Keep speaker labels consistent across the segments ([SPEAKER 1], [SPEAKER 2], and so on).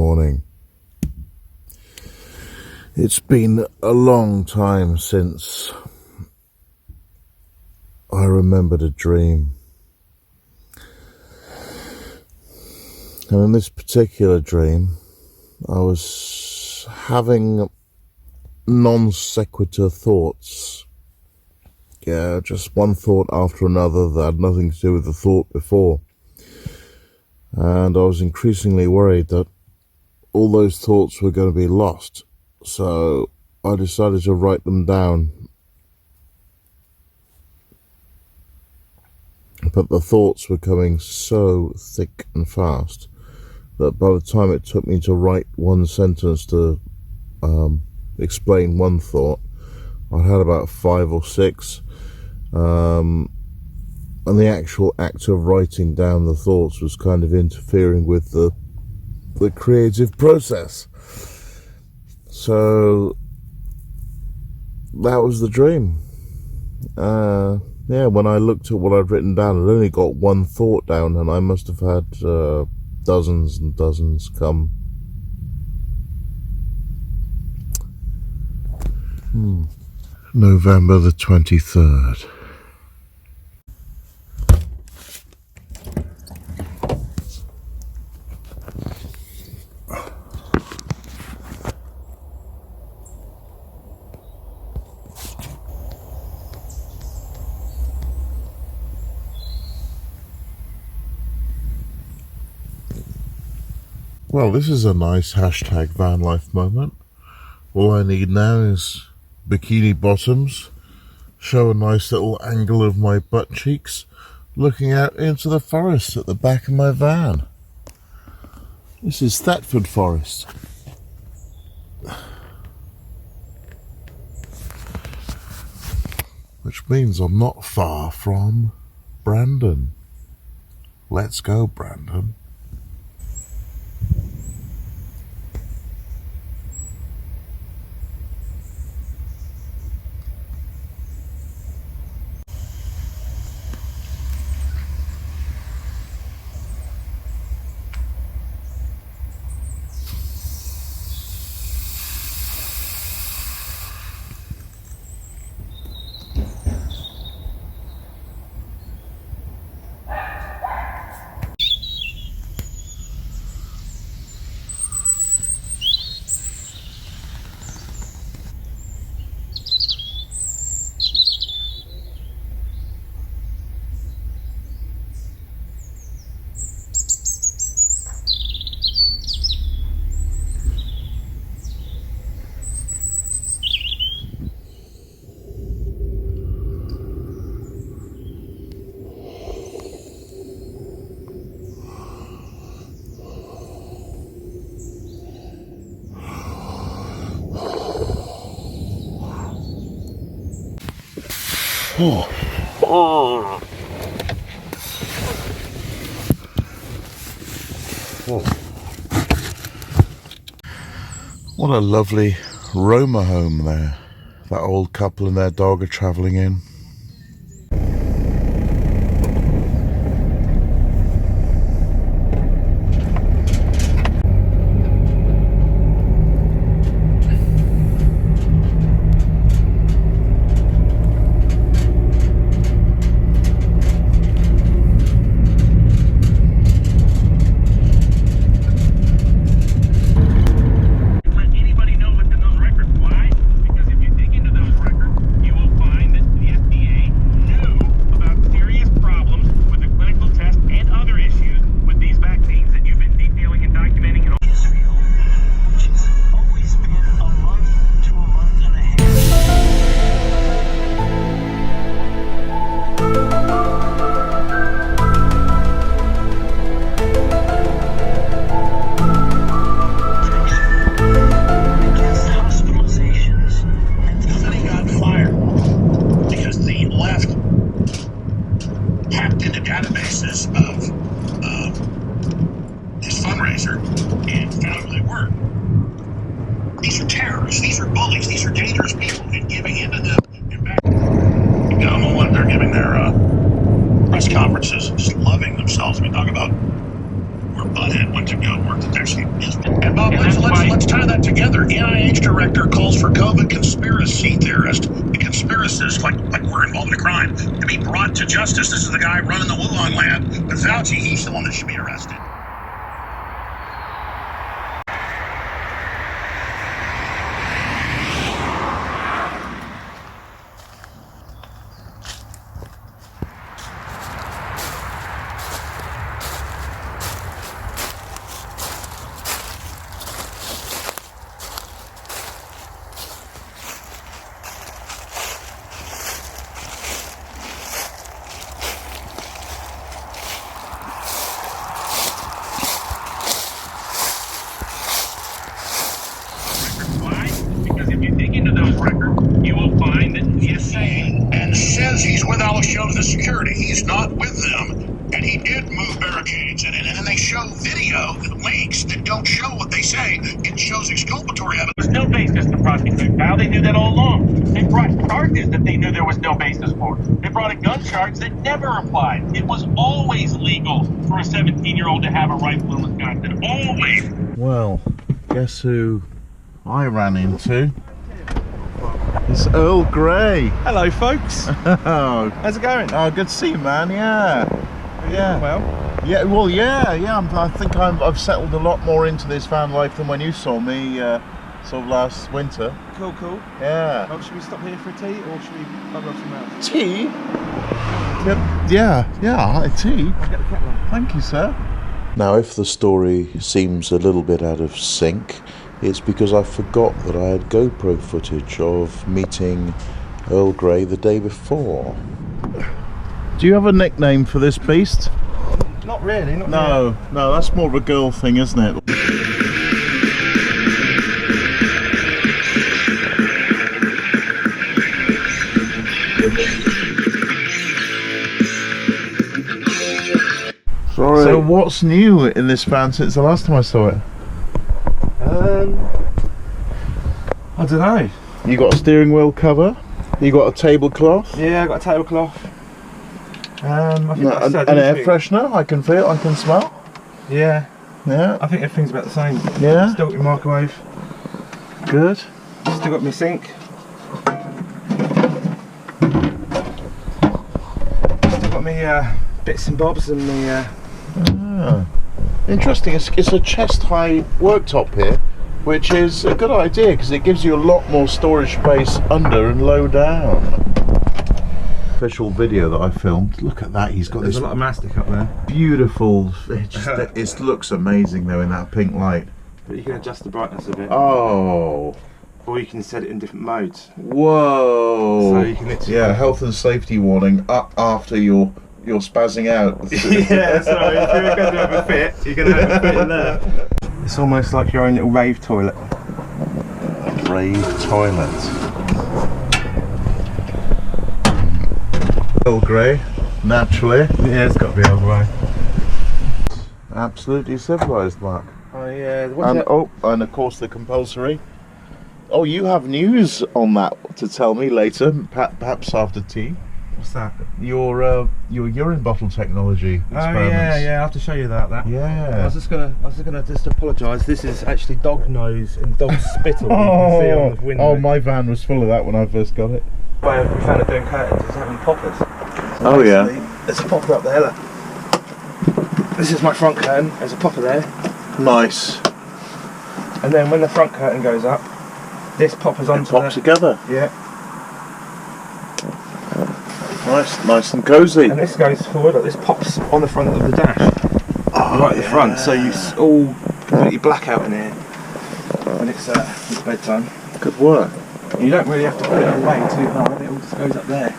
[SPEAKER 1] morning. It's been a long time since I remembered a dream. And in this particular dream, I was having non sequitur thoughts. Yeah, just one thought after another that had nothing to do with the thought before. And I was increasingly worried that all those thoughts were going to be lost. So I decided to write them down. But the thoughts were coming so thick and fast that by the time it took me to write one sentence to explain one thought, I had about 5 or 6. And the actual act of writing down the thoughts was kind of interfering with the creative process. So that was the dream. When I looked at what I'd written down, I'd only got one thought down, and I must have had dozens and dozens come. November the 23rd. Well, this is a nice hashtag VanLife moment. All I need now is bikini bottoms, show a nice little angle of my butt cheeks, looking out into the forest at the back of my van. This is Thetford Forest. Which means I'm not far from Brandon. Let's go, Brandon. What a lovely Roma home there. That old couple and their dog are travelling in.
[SPEAKER 2] These are terrorists. These are bullies. These are dangerous people. And giving into them. And back. You got them on what they're giving their press conferences, just loving themselves. I mean, talk about where Butthead went to go work. That actually is. And let's tie that together. NIH director calls for COVID conspiracy theorist, the conspiracists like we're involved in a crime, to be brought to justice. This is the guy running the Wuhan lab. But Fauci, he's the one that should be arrested. And says he's with Alex Jones, the security. He's not with them, and he did move barricades. And they show video links that don't show what they say. It shows exculpatory evidence.
[SPEAKER 3] There was no basis to prosecute. Now they knew that all along. They brought charges that they knew there was no basis for. They brought a gun charge that never applied. It was always legal for a 17-year-old to have a rifle in Wisconsin. Always.
[SPEAKER 1] Well, guess who I ran into? It's Earl Grey.
[SPEAKER 4] Hello, folks.
[SPEAKER 1] Oh,
[SPEAKER 4] How's it going?
[SPEAKER 1] good to see you, man. Yeah.
[SPEAKER 4] Well,
[SPEAKER 1] Yeah. Well, yeah. I think I've settled a lot more into this van life than when you saw me, sort of last winter.
[SPEAKER 4] cool.
[SPEAKER 1] Yeah.
[SPEAKER 4] Well, should we stop here for a tea, or should we bugger off somewhere else?
[SPEAKER 1] Tea? Yeah. Tea.
[SPEAKER 4] I'll get the kettle on.
[SPEAKER 1] Thank you, sir. Now, if the story seems a little bit out of sync, it's because I forgot that I had GoPro footage of meeting Earl Grey the day before. Do you have a nickname for this beast?
[SPEAKER 4] Not really.
[SPEAKER 1] No, that's more of a girl thing, isn't it? Sorry. So what's new in this van since the last time I saw it?
[SPEAKER 4] I don't know.
[SPEAKER 1] You got a steering wheel cover? You got a tablecloth?
[SPEAKER 4] Yeah, I got a tablecloth. I think like I said,
[SPEAKER 1] an air freshener. I can feel. I can smell.
[SPEAKER 4] Yeah,
[SPEAKER 1] Yeah.
[SPEAKER 4] I think everything's about the same.
[SPEAKER 1] Yeah.
[SPEAKER 4] Still got your microwave.
[SPEAKER 1] Good.
[SPEAKER 4] Still got my sink. Still got my bits and bobs and my.
[SPEAKER 1] Interesting. It's a chest-high worktop here, which is a good idea because it gives you a lot more storage space under and low down. Official video that I filmed. Look at that. He's got
[SPEAKER 4] There's
[SPEAKER 1] this
[SPEAKER 4] a lot of mastic up there.
[SPEAKER 1] beautiful. It looks amazing though in that pink light.
[SPEAKER 4] But you can adjust the brightness a bit.
[SPEAKER 1] Oh.
[SPEAKER 4] Or you can set it in different modes.
[SPEAKER 1] Whoa.
[SPEAKER 4] So you can literally.
[SPEAKER 1] Yeah. Health and safety warning. Up after you're spazzing out.
[SPEAKER 4] Yeah, sorry, if you're going to have a fit, you're going to have a fit in there. It's almost like your own little rave toilet.
[SPEAKER 1] Rave toilet. Earl Grey, naturally.
[SPEAKER 4] Yeah, it's got to be Earl Grey.
[SPEAKER 1] Absolutely civilised, Mark.
[SPEAKER 4] Oh yeah,
[SPEAKER 1] And of course the compulsory. Oh, you have news on that to tell me later, perhaps after tea.
[SPEAKER 4] What's that?
[SPEAKER 1] Your urine bottle technology experiments.
[SPEAKER 4] Oh yeah, I have to show you that.
[SPEAKER 1] Yeah.
[SPEAKER 4] I was just gonna apologise. This is actually dog nose and dog spittle. You can see on the window.
[SPEAKER 1] Oh, my van was full of that when I first got it.
[SPEAKER 4] Way we found it doing curtains is having poppers.
[SPEAKER 1] Oh yeah.
[SPEAKER 4] There's a popper up there. Look. This is my front curtain. There's a popper there.
[SPEAKER 1] Nice.
[SPEAKER 4] And then when the front curtain goes up, this poppers onto
[SPEAKER 1] Pop together.
[SPEAKER 4] Yeah.
[SPEAKER 1] Nice and cosy.
[SPEAKER 4] And this goes forward. Like this pops on the front of the dash. Right at the front. So it's all completely black out in here when it's bedtime.
[SPEAKER 1] Good work.
[SPEAKER 4] You don't really have to put it away too hard. It all just goes up there.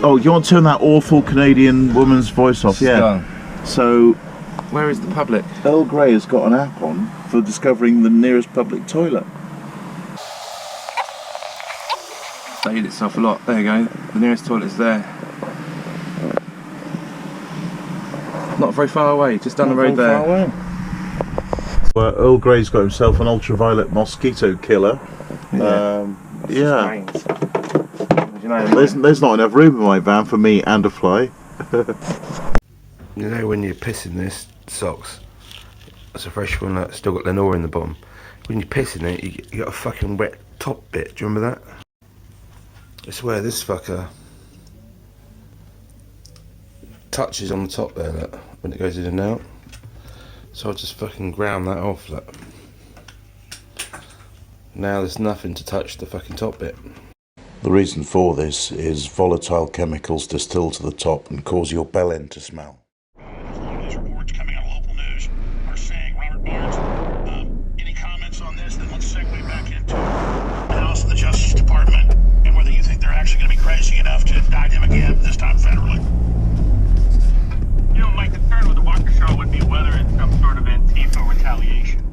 [SPEAKER 1] Oh, you want to turn that awful Canadian woman's voice off? Yeah.
[SPEAKER 4] Done.
[SPEAKER 1] So,
[SPEAKER 4] Where is the public?
[SPEAKER 1] Earl Grey has got an app on for discovering the nearest public toilet.
[SPEAKER 4] Stayed itself a lot. There you go. The nearest toilet's there. Not very far away. Just down the road there.
[SPEAKER 1] Well, Earl Grey's got himself an ultraviolet mosquito killer.
[SPEAKER 4] Yeah.
[SPEAKER 1] Yeah.
[SPEAKER 4] You know,
[SPEAKER 1] There's not enough room in my van for me and a fly.
[SPEAKER 4] You know when you're pissing this socks, that's a fresh one that's still got Lenore in the bottom. When you're pissing it, you got a fucking wet top bit. Do you remember that? I swear this fucker touches on the top there, look, when it goes in and out. So I'll just fucking ground that off, look. Now there's nothing to touch the fucking top bit.
[SPEAKER 1] The reason for this is volatile chemicals distill to the top and cause your bell end to smell.
[SPEAKER 2] These reports coming out of local news are saying, Robert Barnes, any comments on this? Then let's segue back into the House and the Justice Department and whether you think they're actually going to be crazy enough to indict him again, this time federally.
[SPEAKER 3] You know, my concern with the Waukesha would be whether it's some sort of Antifa retaliation.